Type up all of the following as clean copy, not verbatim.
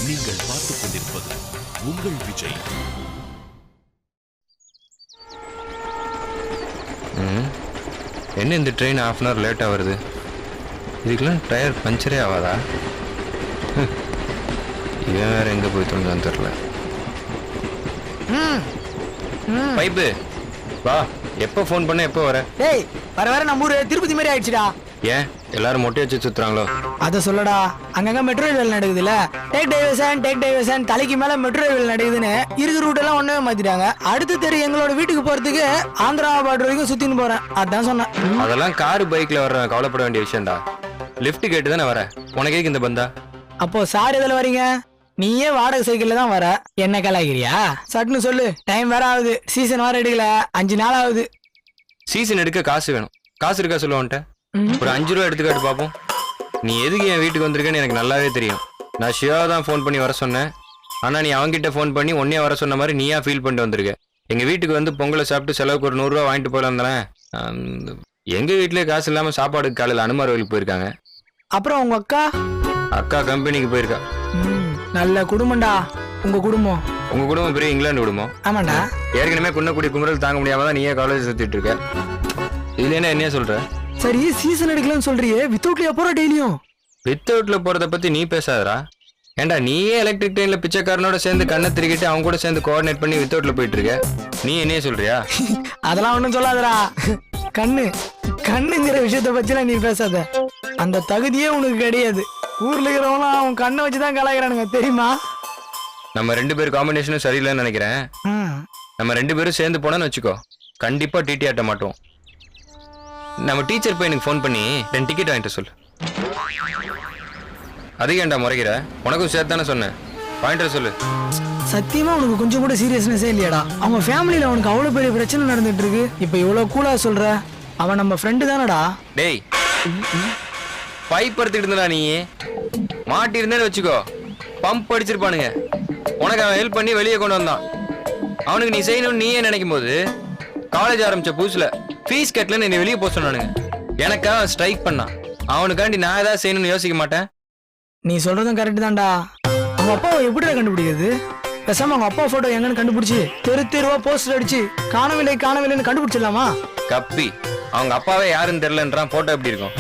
நீங்கள் பார்த்துக் கொண்டிருப்பது உங்கள் விஜய். என்ன இந்த ட்ரெயின் ½ அன் ஹவர் லேட்டாக வருது? இதுக்கெல்லாம் டயர் பஞ்சரே ஆகாதா? இவன் வேற எங்கே போய் தோணுதான்னு தெரில. பைப்பு வா, எப்போ ஃபோன் பண்ண எப்போ வர? டேய் வர வர நம்ம ஊரு திருப்பதி மாதிரி ஆயிடுச்சுடா. ஏன் எல்லாரும் மொட்டை வச்சு சுத்துறாங்களோ? அத சொல்லடா, அங்கங்க மெட்ரோ ரயில் நடக்குதுல்ல, டேக் டைவர்ஷன் தலைக்கு மேல மெட்ரோ ரயில் நடக்குதுன்னு இருக்கிற ரூட் எல்லாம் ஒண்ணே மாத்திட்டாங்க. அடுத்து தெரு எங்களோட வீட்டுக்கு போறதுக்கு ஆந்திரா பார்டர் வரைக்கும் சுத்தின்னு போறேன். அதான் சொன்னேன். அதெல்லாம் கார் பைக்ல வர்ற கவலைப்பட வேண்டிய விஷயம்டா. லிஃப்ட் கேட்டு தானே வர, உனக்கே இந்த பந்தா? அப்போ சார் எதுல வரீங்க? நீயே வாடகை சைக்கிள்ல தான் வர, என்ன கலாய்கிறியா? சட்டுன்னு சொல்லு, டைம் வேற ஆகுது, சீசன் வேற எடுக்கல, 5 நாள் ஆகுது. சீசன் எடுக்க காசு வேணும். காசு இருக்கா சொல்லுவான்ட்ட? ஒரு 5 ரூபா எடுத்துக்காட்டு பார்ப்போம். நீ எதுக்கு என் வீட்டுக்கு வந்திருக்கேன்னு எனக்கு நல்லாவே தெரியும். நான் சிவாவை தான் ஃபோன் பண்ணி வர சொன்னேன். ஆனால் நீ அவங்ககிட்ட ஃபோன் பண்ணி ஒன்னே வர சொன்ன மாதிரி நீயா ஃபீல் பண்ணிட்டு வந்திருக்க. எங்கள் வீட்டுக்கு வந்து பொங்கலை சாப்பிட்டு செலவுக்கு ஒரு 100 ரூபா வாங்கிட்டு போயில வந்தேன். எங்கள் வீட்டிலே காசு இல்லாமல் சாப்பாடுக்கு காலையில் அனுமார் கோயிலுக்கு போயிருக்காங்க. அப்புறம் உங்க அக்கா கம்பெனிக்கு போயிருக்கா. நல்ல குடும்பம்டா உங்க குடும்பம். உங்க குடும்பம் பெரிய இங்கிலாந்து குடும்பம். ஆமாண்டா. ஏற்கனவே குன்னக்குடி குமரல் தாங்க முடியாம தான் நீயே காலேஜ் சுத்திட்டு இருக்க. இதுல என்ன சொல்ற? சரி, சீசன் எடுக்கலன்னு சொல்றியே, வித்தவுட்லயா போற டெய்லியும்? வித்தவுட்ல போறத பத்தி நீ பேசாதடா. ஏண்டா நீயே எலக்ட்ரிக் ட்ரெயின்ல பிச்சைக்காரனோட சேர்ந்து கண்ணை திருக்கிட்டு அவங்க கூட சேர்ந்து கோஆர்டினேட் பண்ணி வித்தவுட்ல போயிட்டு இருக்க. நீ என்னையே சொல்றியா? அதெல்லாம் ஒண்ணும் சொல்லாதடா. கண்ணுங்கிற விஷயத்த பத்திலாம் நீ பேசாத. அந்த தகுதியே உனக்கு கிடையாது. ஊர்ல இருக்கிறவங்க அவன் கண்ணை வச்சுதான் கலாய்கிறானுங்க, தெரியுமா? நம்ம 2 பேர் காம்பினேஷனும் சரியில்லைன்னு நினைக்கிறேன். நம்ம 2 பேரும் சேர்ந்து போனோன்னு வச்சுக்கோ, கண்டிப்பா டிடி ஆட்ட மாட்டோம். நம்ம டீச்சர் பையனுக்கு ஃபோன் பண்ணி 2 டிக்கெட் வாங்கிட்டு சொல்லு. அதிகண்டா முறைகிற, உனக்கும் சேர்த்து தானே சொன்னேன், வாங்கிட்டு சொல்லு. சத்தியமா உனக்கு கொஞ்சம் கூட சீரியஸ்னஸே இல்லையாடா? அவங்க ஃபேமிலியில உனக்கு அவ்வளவு பெரிய பிரச்சனை நடந்துட்டு இருக்கு, இப்ப இவ்வளவு கூலா சொல்ற? அவன் நம்ம ஃப்ரெண்டு தானடா. டேய், பைப் எடுத்துக்கிட்டு இருந்தா நீ மாட்டி இருந்தேன்னு வச்சுக்கோ, பம்ப் அடிச்சிருப்பானுங்க. உனக்கு அவன் ஹெல்ப் பண்ணி வெளியே கொண்டு வந்தான். அவனுக்கு நீ செய்யணும்னு நீயே நினைக்கும் போது காலேஜ் ஆரம்பிச்ச புதுசுல ஃபீஸ் கட்டலன்னு என்னை வெளியே போக சொன்னானுங்க. எனக்காக அவன் ஸ்ட்ரைக் பண்ணான். அவனுக்காண்டி நான் ஏதாவது செய்யணும்னு யோசிக்க மாட்டேன். நீ சொல்றதும் கரெக்ட் தான்டா. அவங்க அப்பாவை எப்படிடா கண்டுபிடிக்கிறது? பேசாம அவங்க அப்பா போட்டோ எங்கன்னு கண்டுபிடிச்சு தெருவா போஸ்டர் அடிச்சு காணவில்லைன்னு கண்டுபிடிச்சிடலாமா? கப்பி, அவங்க அப்பாவே யாருன்னு தெரியலன்றான். போட்டோ எப்படி இருக்கும்?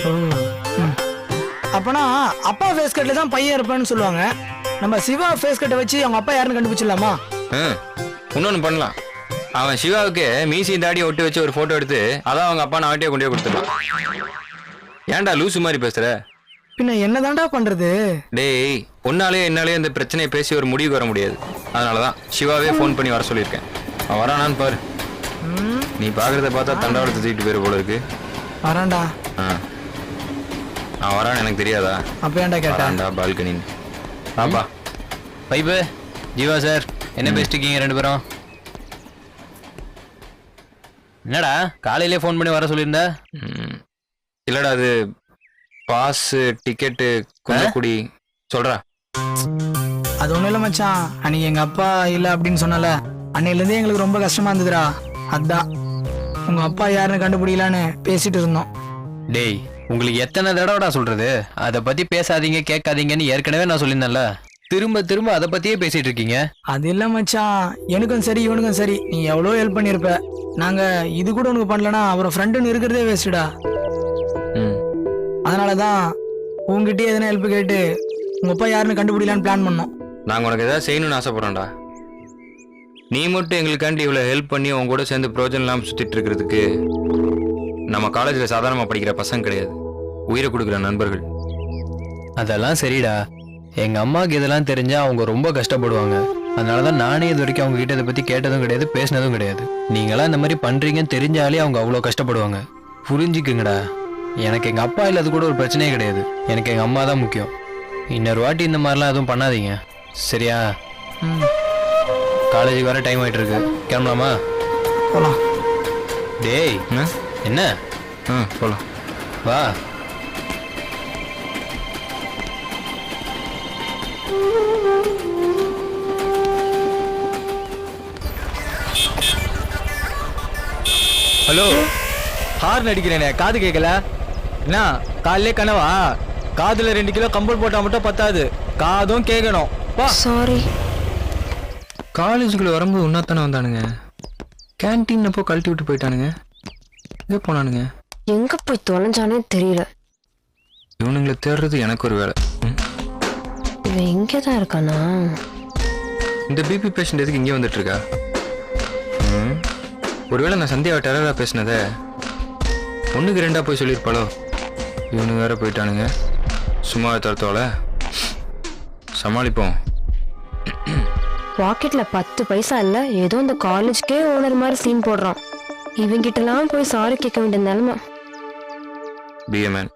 அப்பனா அப்பா ஃபேஸ் கட்ல தான் பையன் இருப்பான்னு சொல்லுவாங்க. நம்ம சிவா ஃபேஸ் கட்டை வச்சு அவங்க அப்பா யாருன்னு கண்டுபிடிச்சிடலாமா? இன்னொன்னு பண்ணலாம். அவன் சிவாவுக்கு மீசி தாடி ஒட்டி வச்சு ஒரு போட்டோ எடுத்து அதான் அவங்க அப்பா நான் அவன்கிட்டயே கொண்டே கொடுத்துருவான். ஏன்டா லூசு மாதிரி பேசுற? பின்ன என்னதான்டா பண்றது? டேய், உன்னாலே என்னாலே இந்த பிரச்சனையை பேசி ஒரு முடிவுக்கு வர முடியாது. அதனாலதான் சிவாவே ஃபோன் பண்ணி வர சொல்லியிருக்கேன். அவன் வரானான்னு பாரு. நீ பாக்குறத பார்த்தா தண்டாவளத்தை தூக்கிட்டு போயிரு போல இருக்கு. வரான்டா. அவன் வரான்னு எனக்கு தெரியாதா? அப்ப ஏன்டா கேட்டான்டா பால்கனி. ஆப்பா பைப்பு, ஜீவா சார் என்ன பேசிட்டு இருக்கீங்க 2 பேரும்? என்னடா காலையிலே ஃபோன் பண்ணி வர சொல்லியிருந்த? இல்லடா, அது பாஸ் டிக்கெட்டு குன்னக்குடி சொல்றா. அது ஒண்ணும் இல்ல மச்சான், அன்னைக்கு எங்க அப்பா இல்ல அப்படின்னு சொன்னல, அன்னையில இருந்தே எங்களுக்கு ரொம்ப கஷ்டமா இருந்ததுடா. அதான் உங்க அப்பா யாருன்னு கண்டுபிடிக்கலான்னு பேசிட்டு இருந்தோம். டேய், உங்களுக்கு எத்தனை தடவைடா சொல்றது அதை பத்தி பேசாதீங்க கேட்காதீங்கன்னு? ஏற்கனவே நான் சொல்லியிருந்தேன்ல, திரும்ப அதை பத்தியே பேசிட்டு இருக்கீங்க. அது இல்ல மச்சான், எனக்கும் சரி இவனுக்கும் சரி நீ எவ்வளோ ஹெல்ப் பண்ணிருப்ப. நாங்க இது கூட உனக்கு பண்ணலனா அப்புறம் ஃப்ரெண்டுன்னு இருக்கிறதே வேஸ்டா. அதனாலதான் உங்ககிட்ட எதனா ஹெல்ப் கேட்டு உங்க அப்பா யாருன்னு கண்டுபிடிக்கலான்னு பிளான் பண்ணோம். நாங்க உனக்கு ஏதாவது செய்யணும்னு ஆசைப்படுறோம்டா. நீ மட்டும் எங்களுக்காண்டி இவ்வளவு ஹெல்ப் பண்ணி உங்க கூட சேர்ந்து பிரோஜனம் இல்லாம சுத்திட்டு இருக்கிறதுக்கு நம்ம காலேஜ்ல சாதாரணமா படிக்கிற பசங்க கிடையாது, உயிரை கொடுக்குற நண்பர்கள். அதெல்லாம் சரிடா, எங்க அம்மாவுக்கு இதெல்லாம் தெரிஞ்சா அவங்க ரொம்ப கஷ்டப்படுவாங்க. அதனாலதான் நானே இது வரைக்கும் அவங்க கிட்ட இதை பத்தி கேட்டதும் கிடையாது, பேசினதும் கிடையாது. நீங்களாம் இந்த மாதிரி பண்றீங்கன்னு தெரிஞ்சாலே அவங்க அவ்வளோ கஷ்டப்படுவாங்க. புரிஞ்சுக்குங்கடா. எனக்கு எங்க அப்பா இல்லாத கூட ஒரு பிரச்சனையே கிடையாது, எனக்கு எங்க அம்மா தான் முக்கியம். இன்னொரு வாட்டி இந்த மாதிரிலாம் எதுவும் பண்ணாதீங்க, சரியா? காலேஜுக்கு வர டைம் ஆயிட்டு இருக்கு, கிளம்பலாமா? போலாம். டேய் என்ன? போலாம் வா. ஹலோ, ஹார்ன் அடிக்கிறேனே, காது கேட்கல? என்ன காலையிலே கனவா? காதுல 2 கிலோ கம்பல் போட்டா மட்டும் பத்தாது, காதும் கேட்கணும். சாரி. காலேஜுக்குள்ள வரும்போது ஒன்னாத்தானே வந்தானுங்க. கேன்டீன் அப்போ கழட்டி விட்டு போயிட்டானுங்க. எங்கே போனானுங்க? எங்க போய் தொலைஞ்சானே தெரியல. இவனுங்களை தேடுறது எனக்கு ஒரு வேலை. இவன் இங்கதான் இருக்கானா? இந்த பிபி பேஷண்ட் எதுக்கு இங்கே வந்துட்டு இருக்கா? ஒருவேளை நான் சந்தியாவை டெரரா பேசினதை 1க்கு 2 போய் சொல்லியிருப்பாளோ? இவனு வேற போயிட்டானுங்க. சும்மா தரத்தோல சமாளிப்போம். பாக்கெட்ல 10 பைசா இல்ல, ஏதோ இந்த காலேஜ்க்கே ஓனர் மாதிரி சீன் போடுறான். இவங்கிட்டலாம் போய் சாரி கேட்க வேண்டிய நிலைமை. பிஎம்என்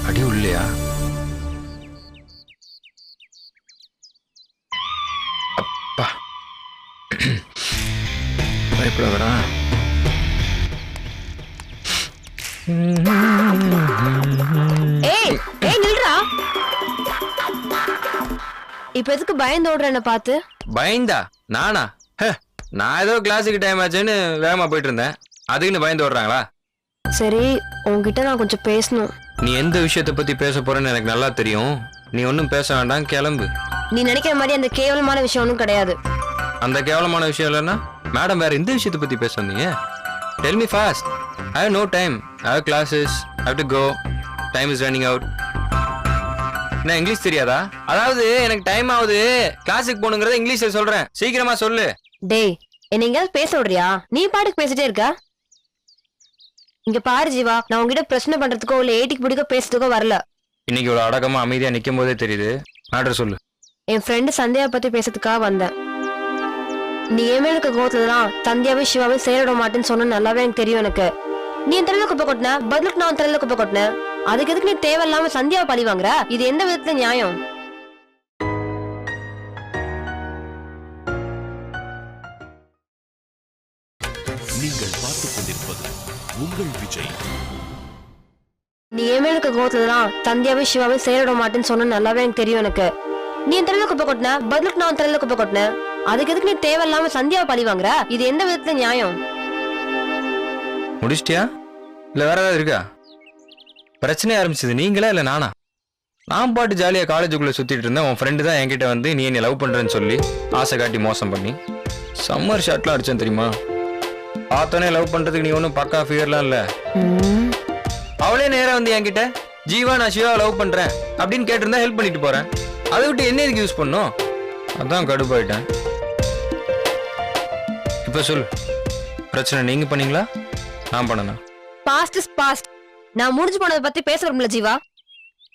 அடி உள்ளையா? அப்பா பயப்பட வரா. ஏய் ஏய் நில்றா. இப்ப எதுக்கு பயந்து ஓடுற என்ன பார்த்து? பயந்தா? நானா? நான் ஏதோ கிளாஸுக்கு டைம் ஆச்சுன்னு வேகமா போயிட்டு இருந்தேன். அதுக்குன்னு பயந்து ஓடுறாங்களா? சரி, உன்கிட்ட நான் கொஞ்சம் பேசணும். நீ எந்த விஷயத்தை பத்தி பேச போறேன்னு எனக்கு நல்லா தெரியும். நீ ஒன்னும் பேச வேண்டாம், கிளம்பு. நீ நினைக்கிற மாதிரி அந்த கேவலமான விஷயம் ஒன்றும் கிடையாது. அந்த கேவலமான விஷயம் இல்லைன்னா மேடம் வேற எந்த விஷயத்தை பத்தி பேச வந்தீங்க? Tell me fast. I have no time. I have classes. I have to go. Time is running out. என்ன இங்கிலீஷ் தெரியாதா? அதாவது எனக்கு டைம் ஆகுது, கிளாஸுக்கு போகணுங்கிறத இங்கிலீஷ்ல சொல்றேன். சீக்கிரமா சொல்லு. டேய், என்ன எங்கேயாவது பேச விடுறியா? நீ பாட்டுக்கு பேசிட்டே இருக்க. இங்க பாரு ஜீவா, நான் உங்ககிட்ட பிரச்சனை பண்றதுக்கோ இல்ல ஏட்டிக்கு பிடிக்க பேசுறதுக்கோ வரல. இன்னைக்கு இவ்வளவு அடக்கமா அமைதியா நிக்கும் போதே தெரியுது. மேட்டர் சொல்லு. என் ஃப்ரெண்டு சந்தியாவை பத்தி பேசுறதுக்காக வந்தேன். நீ ஏமே இருக்க கோத்துல தான் சந்தியாவே சிவாவே சேரிட மாட்டேன்னு சொன்ன நல்லாவே எனக்கு தெரியும். எனக்கு நீ என் தலையில குப்பை கொட்டின, பதிலுக்கு நான் தலையில குப்பை கொட்டினேன். அதுக்கு எதுக்கு நீ தேவையில்லாம சந்தியாவை பழி வாங்குற? இது எந்த விதத்துல நியாயம்? நீங்கள் பார்த்துக் கொண்டிருப்பது உங்கள் விஜய். நீ ஏமே இருக்க கோத்துல தான் சந்தியாவே சிவாவே சேரிட மாட்டேன்னு சொன்ன நல்லாவே எனக்கு தெரியும். எனக்கு நீ என் தலையில குப்பை கொட்டின, பதிலுக்கு நான் தலையில குப்பை கொட்டினேன். அதுக்கு எதுக்கு நீ தேவையில்லாம சந்தியாவை பழி வாங்குற? இது எந்த விதத்துல நியாயம்? முடிச்சிட்டியா இல்ல வேற ஏதாவது இருக்கா? பிரச்சனை ஆரம்பிச்சது நீங்களா இல்ல நானா? நான் பாட்டு ஜாலியா காலேஜுக்குள்ள சுத்திட்டு இருந்தேன். உன் ஃப்ரெண்டு தான் என்கிட்ட வந்து நீ என்ன லவ் பண்றேன்னு சொல்லி ஆசை காட்டி மோசம் பண்ணி சம்மர் ஷாட்லாம் அடிச்சேன் தெரியுமா? பார்த்தோன்னே லவ் பண்றதுக்கு நீ ஒன்றும் பக்கா ஃபிகர்லாம் இல்ல. அவளே நேரா வந்து என்கிட்ட ஜீவா நான் சிவாவை லவ் பண்றேன் அப்படின்னு கேட்டிருந்தா ஹெல்ப் பண்ணிட்டு போறேன். அதை விட்டு என்ன எதுக்கு யூஸ் பண்ணும்? அதான் கடுப்பாயிட்டேன். இப்ப சொல், பிரச்சனை நீங்க பண்ணீங்களா நான் பண்ணனா? Past is past. நான் முடிஞ்சு போனதை பத்தி பேச விரும்பல ஜீவா.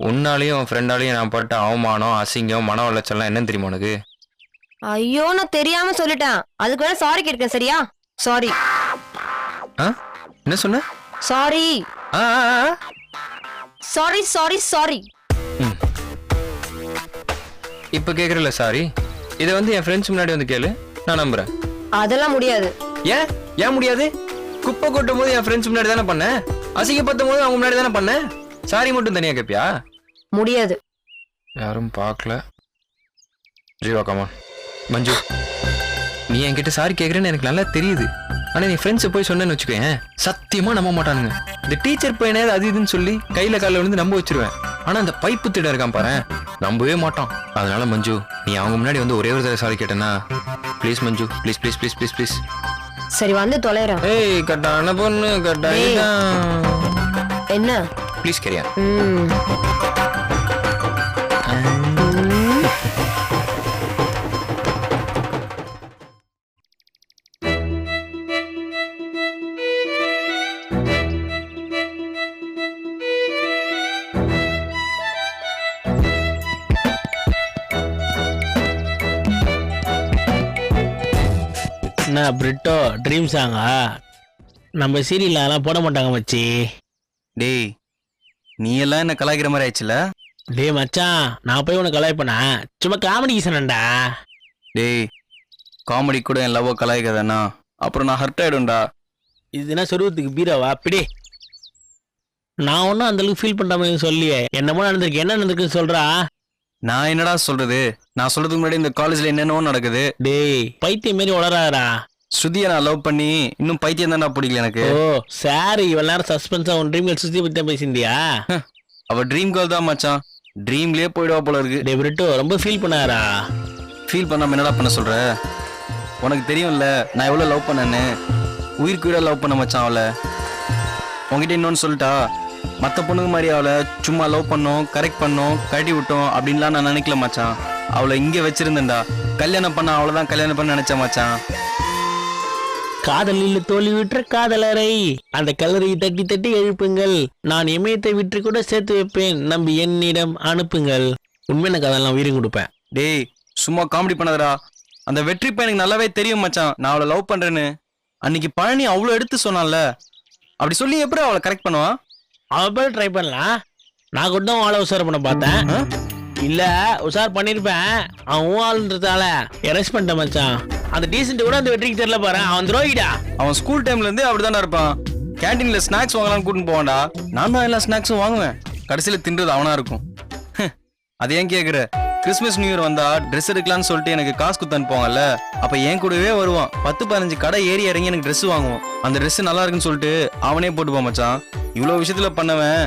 உன்னாலையும் உன் ஃப்ரெண்டாலையும் நான் பட்ட அவமானம், அசிங்கம், மன உளைச்சல்லாம் என்னன்னு தெரியுமா உனக்கு? ஐயோ, நான் தெரியாம சொல்லிட்டேன். அதுக்கு வேணா சாரி கேட்கிறேன், சரியா? சாரி. என்ன சொன்ன? Sorry sorry sorry sorry. இப்ப கேக்குறல சாரி. இதை வந்து என் ஃப்ரெண்ட்ஸ் முன்னாடி வந்து கேளு, நான் நம்புறேன். அதெல்லாம் முடியாது. ஏன் முடியாது? குப்பை கொட்டும் போது என் ஃப்ரெண்ட்ஸ் முன்னாடி தானே பண்ணேன். அசிங்கப்பத்தும் போது அவங்க முன்னாடி தானே பண்ணேன். சாரி மட்டும் தனியா கேப்பியா? முடியாது. யாரும் பார்க்கல. ஜீவா கமான். மஞ்சு, நீ என்கிட்ட சாரி கேக்குறேன்னு எனக்கு நல்லா தெரியுது. ஆனா நீ ஃப்ரெண்ட்ஸை போய் சொன்னேன்னு வச்சுக்கேன், சத்தியமா நம்ப மாட்டானுங்க. இந்த டீச்சர் பையனே அது இதுன்னு சொல்லி கையில காலில் விழுந்து நம்ப வச்சிருவேன். ஆனா அந்த பைப்பு திட இருக்கான் பாரு, நம்பவே மாட்டான். அதனால மஞ்சு, நீ அவங்க முன்னாடி வந்து ஒரே ஒரு தடவை சாரி கேட்டேன்னா please Manju, please please please please please. சரி, வந்து தொலைறேன். ஏய் கட்டான பொண்ணு கட்டாயிதான். என்ன? ப்ளீஸ் கேரியா. என்ன பிரிட்டோ ட்ரீம் சாங்கா? நம்ம சீரியல் அதெல்லாம் போட மாட்டாங்க மச்சி. டேய், நீ எல்லாம் என்ன கலாய்க்கிற மாதிரி ஆயிடுச்சுல? டேய் மச்சான், நான் போய் உனக்கு கலாய்ப்பேனா? சும்மா காமெடி சொன்னேன்டா. டேய், காமெடி கூட என் லவ் கலாய்க்காதானா? அப்புறம் நான் ஹர்ட் ஆயிடும்டா. இதுனா சொருவத்துக்கு பீராவா? அப்படி நான் ஒன்றும் அந்த அளவுக்கு ஃபீல் பண்ணுற மாதிரி சொல்லியே. என்னமோ நடந்திருக்கு. என்ன நடந்திருக்குன்னு சொல்றா. நான் என்னடா சொல்றது? நான் சொல்றதுக்கு முன்னாடி இந்த காலேஜ்ல என்னென்னவோ நடக்குது. டேய் பைத்தியம் மாரி வளராதடா. ஸ்ருதியை நான் லவ் பண்ணி இன்னும் பைத்தியம் தான்டா பிடிக்கல எனக்கு. ஓ சாரி, இவ்வளவு நேரம் சஸ்பென்ஸா உன் ட்ரீம் கேர்ள் சுத்தி பத்தி தான் பேசியிருந்தியா? அவ ட்ரீம் கேர்ள் தான் மச்சான். ட்ரீம்லயே போயிடுவா போல இருக்கு. டே பிரிட்டோ ரொம்ப ஃபீல் பண்ணாரா? ஃபீல் பண்ணாம என்னடா பண்ண சொல்ற? உனக்கு தெரியும்ல நான் எவ்வளவு லவ் பண்ணேன்னு. உயிருக்கு உயிரா லவ் பண்ண மச்சான் அவளை. உங்ககிட்ட இன்னொன்னு சொல்லிட்டா, மற்ற பொண்ணுங்க மாதிரி அவளை சும்மா லவ் பண்ணோம், கரெக்ட் பண்ணோம், கட்டி விட்டோம் அப்படின்லாம் நான் நினைக்கல மச்சான். அவளை இங்கே வச்சிருந்தேன்டா. கல்யாணம் பண்ண அவ்வளோதான் கல்யாணம் பண்ண நினைச்சேன் மச்சான். காதலில் தோல்வி விற்ற காதலரை அந்த கல்லறையை தட்டி தட்டி எழுப்புங்கள். நான் இமயத்தை விற்று கூட சேர்த்து வைப்பேன், நம்பி என்னிடம் அனுப்புங்கள். உண்மையான காதல் உயிரை கொடுப்பேன். டேய் சும்மா காமெடி பண்ணாதடா. அந்த வெற்றி பையனுக்கு நல்லாவே தெரியும் மச்சான் நான் அவளை லவ் பண்றேன்னு. அன்னைக்கு பழனி அவ்வளோ எடுத்து சொன்னான்ல, அப்படி சொல்லி எப்படி அவளை கரெக்ட் பண்ணுவா? அவன் பேர் ட்ரை பண்ணலாம். நான் கூட அவளை உஷார் பண்ண பார்த்தேன். இல்ல உஷார் பண்ணிருப்பேன். அவன் ஆளுன்றதால எரெஸ்ட் பண்ணிட்டேன் மச்சான். அந்த டீசென்ட் கூட அந்த வெற்றிக்கு தெரியல பாரு. அவன் துரோகிடா. அவன் ஸ்கூல் டைம்ல இருந்தே அப்படிதானே இருப்பான். கேன்டீன்ல ஸ்நாக்ஸ் வாங்கலாம்னு கூட்டின்னு போவான்டா. நான் தான் எல்லா ஸ்நாக்ஸும் வாங்குவேன். கடைசியில தின்றது அவனா இருக்கும். அது ஏன் கேக்குற? கிறிஸ்மஸ் நியூ இயர் வந்தா ட்ரெஸ் எடுக்கலாம்னு சொல்லிட்டு எனக்கு காசு குத்து அனுப்புவாங்கல்ல, அப்ப என் கூடவே வருவான். 10-15 கடை ஏறி இறங்கி எனக்கு ட்ரெஸ் வாங்குவான். அந்த ட்ரெஸ் நல்லா இருக்குன்னு சொல்லிட்டு அவனே போட்டுப்பான் மச்சான். இவ்வளவு விஷயத்துல பண்ணவன்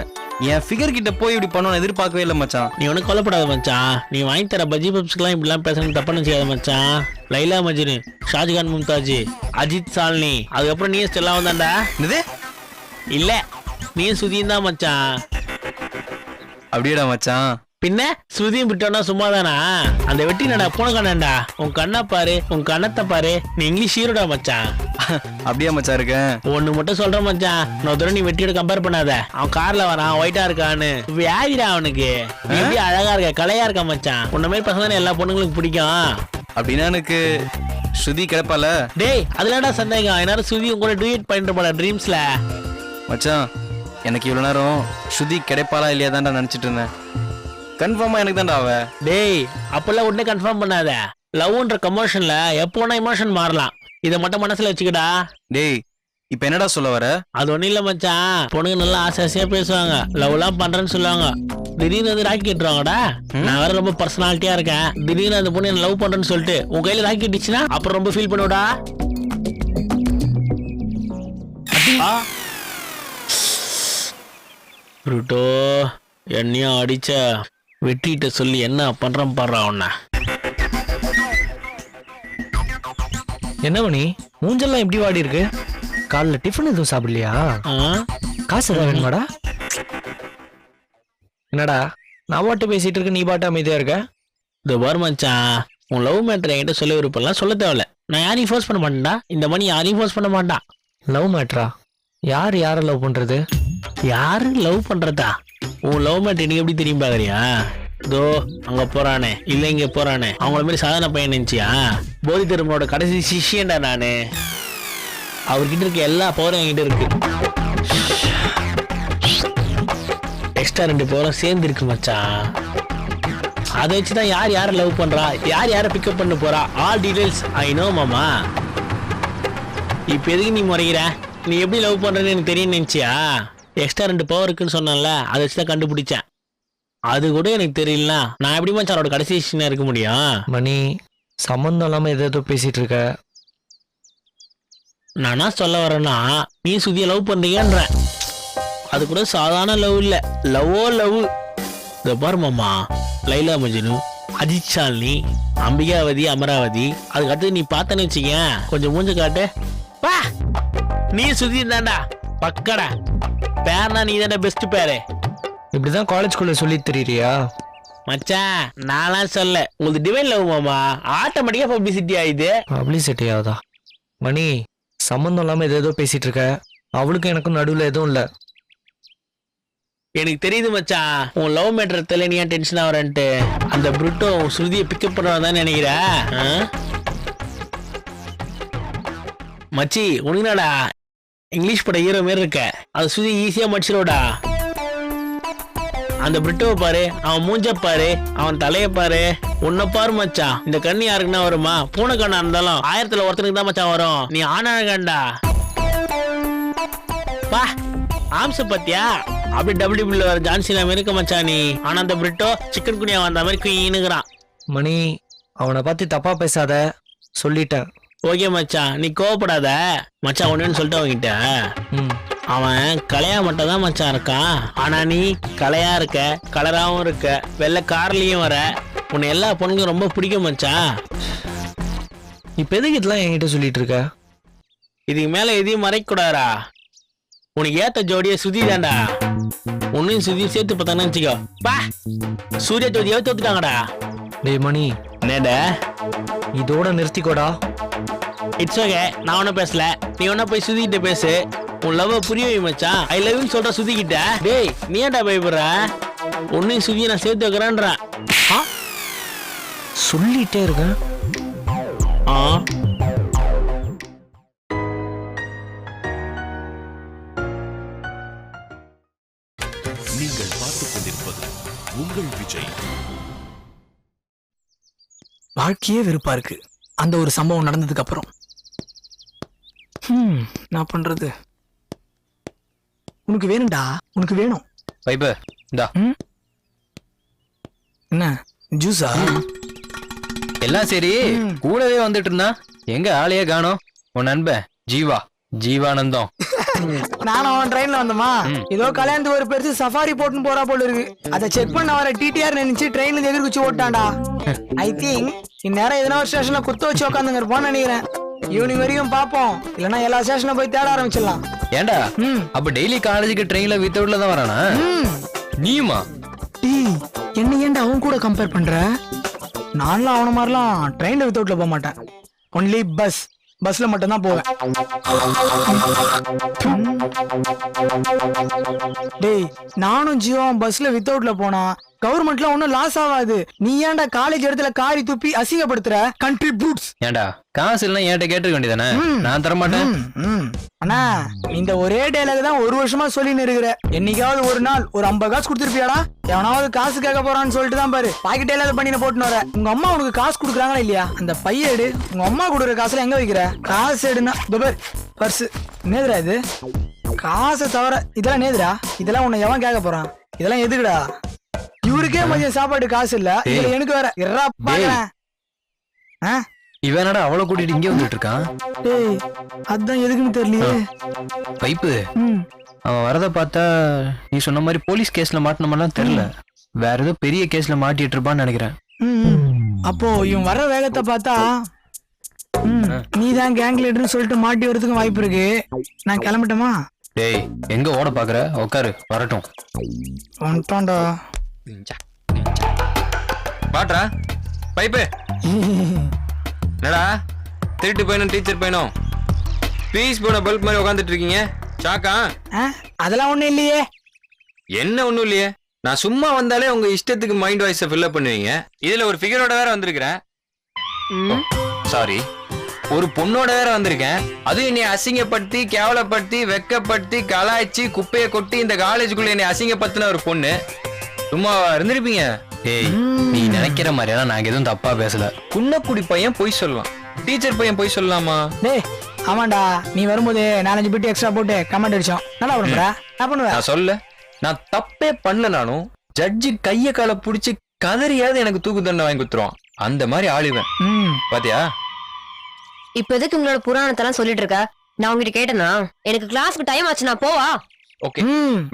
என் ஃபிகர் கிட்ட போய் இப்படி பண்ணுவான் எதிர்பார்க்கவே இல்லை மச்சான். நீ ஒன்னும் கொல்லப்படாத மச்சான். நீ வாங்கி தர பஜ்ஜி பப்ஸ்க்குலாம் இப்படிலாம் பேசணும் தப்பா செய்யாத மச்சான். லைலா மஜ்னு, ஷாஜகான் மும்தாஜ், அஜித் சாலினி, அதுக்கப்புறம் நீயே ஸ்டெல்லா வந்தாண்டா. என்னது? இல்ல நீயும் சுதியும் தான் மச்சான். அப்படியேடா மச்சான். பின்ன சுதியும் விட்டோம்னா சும்மாதானா? அந்த வெட்டி நடா போன கண்ணாண்டா. உன் கண்ணை பாரு, உன் கண்ணத்தை பாரு. நீ இங்கிலீஷ் ஹீரோடா மச்சான். அப்படியே மச்சான் இருக்கேன். ஒண்ணு மட்டும் சொல்றேன் மச்சான், இன்னொரு தடவை நீ வெட்டியோட கம்பேர் பண்ணாத. அவன் கார்ல வரான், ஒயிட்டா இருக்கான்னு. வியாதிடா அவனுக்கு. நீ எப்படி அழகா இருக்க, கலையா இருக்க மச்சான். உன்ன மாதிரி பசங்க தானே எல்லா பொண்ணுங்களுக்கு பிடிக்கும். அப்படின்னா எனக்கு ஸ்ருதி கிடைப்பால? டேய் அதுலடா சந்தேகம். எல்லாரும் சுதி உங்களோட டூயட் பண்ணிட்டு போல ட்ரீம்ஸ்ல. மச்சான் எனக்கு இவ்வளவு நேரம் ஸ்ருதி கிடைப்பாளா இல்லையா தான்டா நினைச்சிட்டு இருந்தேன். கன்ஃபார்மா எனக்கு தான்டா அவ. டேய் அப்பெல்லாம் உடனே கன்ஃபார்ம் பண்ணாத. லவ்ன்ற கமோஷன்ல எப்போ வேணா இமோஷன் மாறலாம். இதை மட்டும் மனசுல வச்சுக்கடா. டேய் இப்ப என்னடா சொல்ல வர? அது ஒண்ணும் இல்ல மச்சான். பொண்ணுங்க நல்லா ஆசையா பேசுவாங்க, லவ் எல்லாம் பண்றேன்னு சொல்லுவாங்க. திடீர்னு வந்து ராக்கி கட்டுவாங்கடா. நான் வேற ரொம்ப பர்சனாலிட்டியா இருக்கேன். திடீர்னு அந்த பொண்ணு லவ் பண்றேன்னு சொல்லிட்டு உன் கையில ராக்கி கட்டிச்சுன்னா அப்புறம் ரொம்ப ஃபீல் பண்ணுவடா. ருட்டோ என்னையும் அடிச்ச வெட்டிட்ட சொல்லி என்ன பண்றேன் பாடுறா உன்ன. என்ன மணி மூஞ்செல்லாம் எப்படி வாடி இருக்கு? காலைல டிஃபன் எதுவும் சாப்பிடலையா? காசு ஏதாவது வேணுமாடா? என்னடா நான் பாட்டு பேசிட்டு இருக்க, நீ பாட்டு அமைதியா இருக்க? இந்த பாரு மச்சான், உன் லவ் மேட்டர் என்கிட்ட சொல்ல விருப்பம்லாம் சொல்ல தேவையில்ல. நான் யாரையும் ஃபோர்ஸ் பண்ண மாட்டேன்டா. இந்த மணி யாரையும் ஃபோர்ஸ் பண்ண மாட்டான். லவ் மேட்டரா? யார் யாரை லவ் பண்றது? யாரு லவ் பண்றதா? உன் லவ் மேட்டர் எனக்கு எப்படி தெரியும் பாக்குறியா? இதோ அங்க போறானே, இல்ல இங்க போறானே, அவங்கள மாதிரி சாதாரண பையன் நினைச்சியா? போதி தர்மனோட கடைசி சிஷியன்டா நானு. அவர்கிட்ட இருக்க எல்லா பவரும் என்கிட்ட இருக்கு. எக்ஸ்ட்ரா 2 பவரும் சேர்ந்து இருக்கு மச்சான். அதை வச்சுதான் யார் யாரை லவ் பண்றா, யார் யாரை பிக்கப் பண்ண போறா, ஆல் டீடைல்ஸ் ஐ நோ மாமா. இப்ப எதுக்கு நீ முறைகிற? நீ எப்படி லவ் பண்றன்னு எனக்கு தெரியும் நினைச்சியா? எக்ஸ்ட்ரா 2 பவர் இருக்குன்னு சொன்னால, அதை வச்சுதான் கண்டுபிடிச்சேன். அது கூட எனக்கு தெரியலனா நான் எப்படி மச்சான் அவரோட கடைசி சின்ன இருக்க முடியும்? மணி சம்பந்தம் இல்லாம ஏதோ பேசிட்டு இருக்க. நானா சொல்ல வரேன்னா, நீ சுதிய லவ் பண்றீங்கன்ற. அது கூட சாதாரண லவ் இல்ல, லவ்வோ லவ். இந்த பாரு மாமா, லைலா மஜ்னு, அஜித் சாலினி, அம்பிகாவதி, அமராவதி, அதுக்கடுத்து நீ பார்த்தேன்னு வச்சுக்க, கொஞ்சம் மூஞ்ச காட்டு. வா நீ சுதி தாண்டா பக்கடா. பேர்னா நீ தானே பெஸ்ட் பேரு. இப்படிதான் காலேஜ்குள்ள சொல்லி தெரியுறியா? மச்சான் நான்லாம் சொல்ல, உங்களுக்கு டிவைன் லவ் மாமா. ஆட்டோமேட்டிக்கா பப்ளிசிட்டி ஆயிடுது. பப்ளிசிட்டி ஆகுதா? மணி சம்பந்தம் இல்லாம ஏதோ பேசிட்டு இருக்க. அவளுக்கும் எனக்கும் நடுவுல எதுவும் இல்ல. எனக்கு தெரியுது மச்சான், உன் லவ் மேட்டர் தெரியல, நீ ஏன் டென்ஷன் ஆகிறன்ட்டு. அந்த புருட்டோ ஸ்ருதியை பிக்கப் பண்ணுவான் நினைக்கிற மச்சி. உனக்குனாடா இங்கிலீஷ் பட ஹீரோ மாரி இருக்க, அது ஸ்ருதி ஈஸியா மடிச்சிரோடா. அந்த பிரிட்டோவை பாரு, அவன் மூஞ்ச பாரு, அவன் தலைய பாரு, உன்னை பாரு மச்சான். இந்த கண்ணு யாருக்குன்னா வருமா? பூனை கண்ணா இருந்தாலும் 1000ல் ஒருத்தனுக்கு தான் மச்சான் வரும். நீ ஆனா கண்டா பா ஆம்ச பத்தியா? அப்படி டபிள்யூபிள்யூ வர ஜான்சினா மாதிரி இருக்க மச்சான் நீ. ஆனா அந்த பிரிட்டோ சிக்கன் குனியா வந்த மாதிரி குயினுக்குறான். மணி அவனை பத்தி தப்பா பேசாத, சொல்லிட்டேன். ஓகே மச்சான், நீ கோவப்படாத மச்சான். ஒண்ணுன்னு சொல்லிட்டு அவங்கிட்ட, அவன் கலையா மட்டும் தான் மச்சான் இருக்கான். ஆனா நீ கலையா இருக்க, கலராவும் இருக்க, வெள்ளை கார்லயும் வர. உன்னை எல்லா பொண்ணுக்கும் ரொம்ப பிடிக்கும் மச்சான். இப்ப எதுக்கு இதெல்லாம் என்கிட்ட சொல்லிட்டு இருக்க? இதுக்கு மேல எதையும் மறைக்க கூடாதா. உனக்கு ஏத்த ஜோடிய சுதி தான்டா. உன்னையும் சுதி சேர்த்து பார்த்தான்னு வச்சுக்கோ. பா சூரிய ஜோதியாவே தோத்துட்டாங்கடா. டேய் மணி, என்னடா இதோட நிறுத்திக்கோடா. இட்ஸ் ஓகே, நான் ஒன்னும் பேசல. நீ ஒன்னா போய் சுதிக்கிட்ட பேசு. உன் லவ் புரிய வை மச்சான். ஐ லவ் யூ சொல்ற சுதிக்கிட்ட. டேய் நீ ஏன்டா பயப்படுற? உன்னையும் சுதியை நான் சேர்த்து வைக்கிறேன்றேன். சொல்லிட்டே இருக்கேன். நீங்கள் பார்த்துக் கொண்டிருப்பது உங்கள் விஜய். வாழ்க்கையே வெறுப்பா இருக்கு அந்த ஒரு சம்பவம் நடந்ததுக்கு அப்புறம். நான் பண்றது. உனக்கு வேணும்டா, உனக்கு வேணும். பைப்பு இந்தா. என்ன ஜூஸா? எல்லாம் சரி, கூடவே வந்துட்டு இருந்தா எங்க ஆளையே காணோம். உன் நண்பன் ஜீவா, ஜீவானந்தம். நானும் அவன் ட்ரெயின்ல வந்தோமா, ஏதோ கல்யாணத்துக்கு ஒரு பெருசு சஃபாரி போட்டுன்னு போறா போல இருக்கு. அதை செக் பண்ண வர டிடிஆர் நினைச்சு ட்ரெயின்ல எதிர்குச்சி ஓட்டான்டா. ஐ திங்க் இந்நேரம் எதனா ஒரு ஸ்டேஷன்ல குத்த வச்சு உட்காந்துங்க இருப்பான்னு நினைக்கிறேன். ஈவினிங் வரைக்கும் பாப்போம், இல்லன்னா எல்லா ஸ்டேஷன்ல போய் தேட ஆரம்பிச்சிடலாம். ஏண்டா அப்ப டெய்லி காலேஜுக்கு ட்ரெயின்ல வித்தவுட்ல தான் வரானா? நீயுமா? என்ன ஏன்டா அவன் கூட கம்பேர் பண்ற? நான்லாம் அவன மாதிரிலாம் ட்ரெயின்ல வித்தவுட்ல போக மாட்டேன். ஒன்லி பஸ்ல மட்டும் தான் போவேன். டேய் நானும் ஜீவாவும் பஸ்ல வித்தவுட்ல போனா கவர்மெண்ட்ல ஒன்னும் லாஸ் ஆகாது. நீ ஏன்டா காலேஜ் இடத்துல காரி துப்பி அசிங்கப்படுத்துற? Country fruits. ஏண்டா காசு இல்லைன்னா என்கிட்ட கேட்டுக்க வேண்டியதானே? நான் தர மாட்டேன். அண்ணா இந்த ஒரே டேலாக் தான் ஒரு வருஷமா சொல்லின்னு இருக்கிற. என்னைக்காவது ஒரு நாள் ஒரு 50 காசு கொடுத்துருப்பியாடா? எவனாவது காசு கேட்க போறான்னு சொல்லிட்டு தான் பாரு பாக்கெட் இல்லாத பண்ணின போட்டுன்னு வர. உங்க அம்மா உனக்கு காசு கொடுக்குறாங்களா இல்லையா? அந்த பைய எடு. உங்க அம்மா கொடுக்குற காசுல எங்க வைக்கிற? காசு எடுனா பர்ஸ். நேதுரா இது? காசை தவிர இதெல்லாம் நேதுரா? இதெல்லாம் உன்னை எவன் கேட்க போறான்? இதெல்லாம் எதுக்குடா? இவருக்கே மதியம் சாப்பாடு காசு இல்ல, இதுல எனக்கு வேற. இவனடா அவளை கூட்டிட்டு இங்கே வந்துட்டு இருக்கான். அதான் எதுக்குன்னு தெரியலையே. பைப்பு அவன் வரத பார்த்தா நீ சொன்ன மாதிரி போலீஸ் கேஸ்ல மாட்டினமெல்லாம் தெரியல, வேற ஏதோ பெரிய கேஸ்ல மாட்டிட்டு இருப்பான்னு நினைக்கிறேன். அப்போ இவன் வர்ற வேகத்தை பார்த்தா நீதான் கேங் லீடர்னு சொல்லிட்டு மாட்டி வரதுக்கும் வாய்ப்பு இருக்கு. நான் கிளம்பட்டுமா? டேய் எங்க ஓட பாக்குற? உட்காரு, வரட்டும். வந்துட்டான்டா. பாட்ரா பைப்பு. என்னடா திருட்டு பையனும் டீச்சர் பையனும் பீஸ் போன பல்ப் மாதிரி உட்காந்துட்டு இருக்கீங்க? சாக்கா? அதெல்லாம் ஒண்ணும் இல்லையே. என்ன ஒண்ணும் இல்லையே? நான் சும்மா வந்தாலே உங்க இஷ்டத்துக்கு மைண்ட் வாய்ஸை ஃபில்அப் பண்ணுவீங்க. இதுல ஒரு ஃபிகரோட வேற வந்திருக்கிறேன். சாரி, ஒரு பொண்ணோட வேற வந்திருக்கேன். அதுவும் என்னை அசிங்கப்படுத்தி கேவலப்படுத்தி வெக்கப்படுத்தி கலாய்ச்சி குப்பையை கொட்டி இந்த காலேஜுக்குள்ள என்னை அசிங்கப்படுத்தின ஒரு பொண்ணு. சும்மா இருந்திருப்பீங்க? ஏய் நீ நினைக்கிற மாதிரியெல்லாம் நாங்க எதுவும் தப்பா பேசல. குன்னக்குடி பையன் போய் சொல்லலாம், டீச்சர் பையன் போய் சொல்லலாமா? டேய் ஆமாண்டா, நீ வரும்போது 4-5 பிட்டு எக்ஸ்ட்ரா போட்டு கமெண்ட் அடிச்சோம். நல்லா பண்ணுறா. நான் பண்ணுவேன். நான் சொல்ல, நான் தப்பே பண்ணனாலும் ஜட்ஜி கைய கால புடிச்சு கதறியாவது எனக்கு தூக்கு தண்டனை வாங்கி கொடுத்துருவான். அந்த மாதிரி ஆளுவேன். பாத்தியா? இப்ப எதுக்கு உங்களோட புராணத்தெல்லாம் சொல்லிட்டு இருக்க? நான் உங்ககிட்ட கேட்டேனா? எனக்கு கிளாஸ்க்கு டைம் ஆச்சு, நான் போவா? ஓகே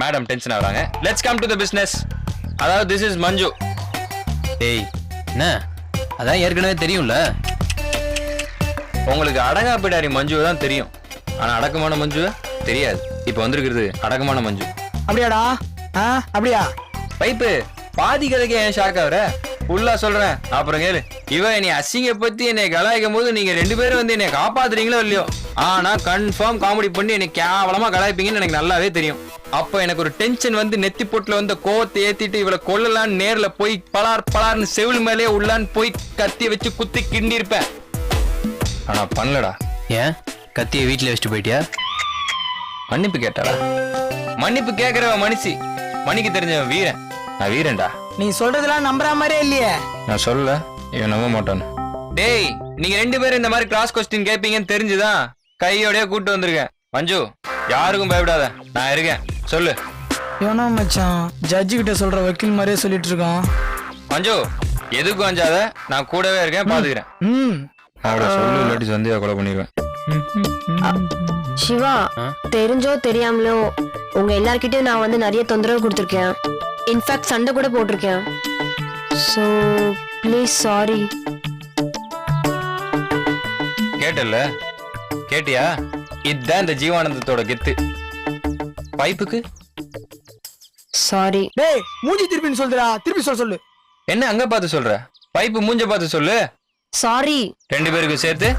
மேடம் டென்ஷன் ஆகுறாங்க. Let's come to the business. அதாவது திஸ் இஸ் மஞ்சு. ஏய் என்ன அதான் ஏற்கனவே தெரியும்ல. உங்களுக்கு அடங்கா பிடாரி மஞ்சு தான் தெரியும், ஆனா அடக்கமான மஞ்சு தெரியாது. இப்ப வந்திருக்கிறது அடக்கமான மஞ்சு. அப்படியாடா? அப்படியா? பைப்பு பாதி கதைக்கு ஏன் ஷாக் ஆகுற? ஃபுல்லா சொல்றேன், அப்புறம் கேளு. இவன் என்னை அசிங்க பத்தி என்னை கலாய்க்கும் போது நீங்க 2 பேரும் வந்து என்னை காப்பாத்துறீங்களோ இல்லையோ, ஆனா கன்ஃபார்ம் காமெடி பண்ணி என்னை கேவலமா கலாய்ப்பீங்கன்னு எனக்கு நல்லாவே தெரியும். அப்ப எனக்கு ஒரு டென்ஷன் வந்து நெத்தி பொட்டுல வந்து கோவத்தை ஏத்திட்டு இவளை கொல்லலான்னு நேர்ல போய் பலார்னு செவில் மேலே உள்ளான்னு போய் கத்தி வச்சு குத்தி கிண்டி இருப்பேன். ஆனா பண்ணலடா. ஏன் கத்தியை வீட்டுல வச்சுட்டு போயிட்டியா? மன்னிப்பு கேட்டாடா. மன்னிப்பு கேட்கிறவ மனுஷி, மணிக்கு தெரிஞ்சவன் வீரன். நான் வீரன்டா. நீ சொல்றதெல்லாம் நம்புற மாதிரியே இல்லையே. நான் சொல்ல இவன் நம்ப மாட்டானு. டேய் நீங்க 2 பேரும் இந்த மாதிரி கிராஸ் கொஸ்டின் கேட்பீங்கன்னு தெரிஞ்சுதான் கையோடய கூட்டு வந்திருக்கேன். மஞ்சு யாருக்கும் பயப்படாத, நான் இருக்கேன். சொல்லு. ஏன்னா மச்சான் ஜட்ஜி கிட்ட சொல்ற வக்கீல் மாதிரியே சொல்லிட்டு இருக்கான். மஞ்சு எதுக்கும் அஞ்சாத, நான் கூடவே இருக்கேன், பாத்துக்கிறேன். ம் அவளை சொல்லு, இல்லாட்டி சந்தியா கொலை பண்ணிடுவேன். சிவா, தெரிஞ்சோ தெரியாமலோ உங்க எல்லார்கிட்டயும் நான் வந்து நிறைய தொந்தரவு கொடுத்துருக்கேன். இன்ஃபேக்ட் சண்டை கூட போட்டிருக்கேன். So please sorry. கேட்டல்ல, கேட்டியா? இதுதான் இந்த ஜீவானந்தத்தோட கெத்து. பைப்புக்கு சாரி. டேய் மூஞ்சி திருப்பின்னு சொல்லுடா, திருப்பி சொல்லு. என்ன அங்க பார்த்து சொல்ற? பைப்பு மூஞ்ச பார்த்து சொல்லு. சாரி. 2 பேருக்கு சேர்த்து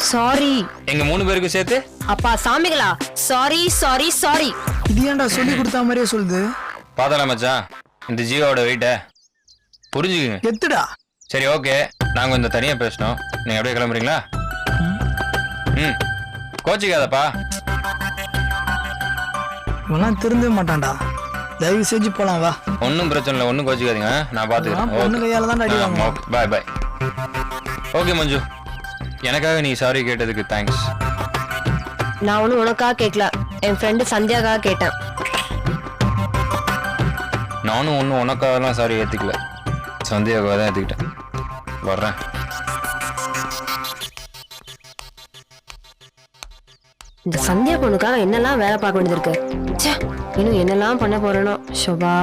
சாரி. எங்க 3 பேருக்கு சேர்த்து அப்பா சாமிகளா, சாரி சாரி சாரி. இது ஏன்டா சொல்லி கொடுத்த மாதிரியே சொல்லுது? பாத்தலாம் மச்சான், இந்த ஜீவாவோட வெயிட்ட புரிஞ்சுக்குங்க. எத்துடா. சரி ஓகே, நாங்க இந்த தனியா பேசணும். நீங்க அப்படியே கிளம்புறீங்களா? ம், கோச்சிக்காதப்பா. இவெல்லாம் திருந்தவே மாட்டான்டா. தயவு செஞ்சு போலாம் வா. ஒன்றும் பிரச்சனை இல்லை, ஒன்றும் கோச்சிக்காதீங்க, நான் பொண்ணு கையால தான் அடி பார்த்துக்கிறேன். வாங்குவான். ஓகே, பாய் பாய். ஓகே மஞ்சு, எனக்காக நீ சாரி கேட்டதுக்கு தேங்க்ஸ். நான் ஒன்னும் உனக்காக கேட்கல, என் ஃப்ரெண்டு சந்தியாக்காக கேட்டேன். நானும் ஒன்றும் உனக்காகலாம் சாரி ஏற்றுக்கல, சந்தியாவுக்காக தான் ஏற்றுக்கிட்டேன். வர்றேன். இந்த சந்தியா பொண்ணுக்காக என்னெல்லாம் வேலை பார்க்க வேண்டியது இருக்கு. ச்சே, இன்னும் என்னெல்லாம் பண்ண போறேனோ. ஷோபா.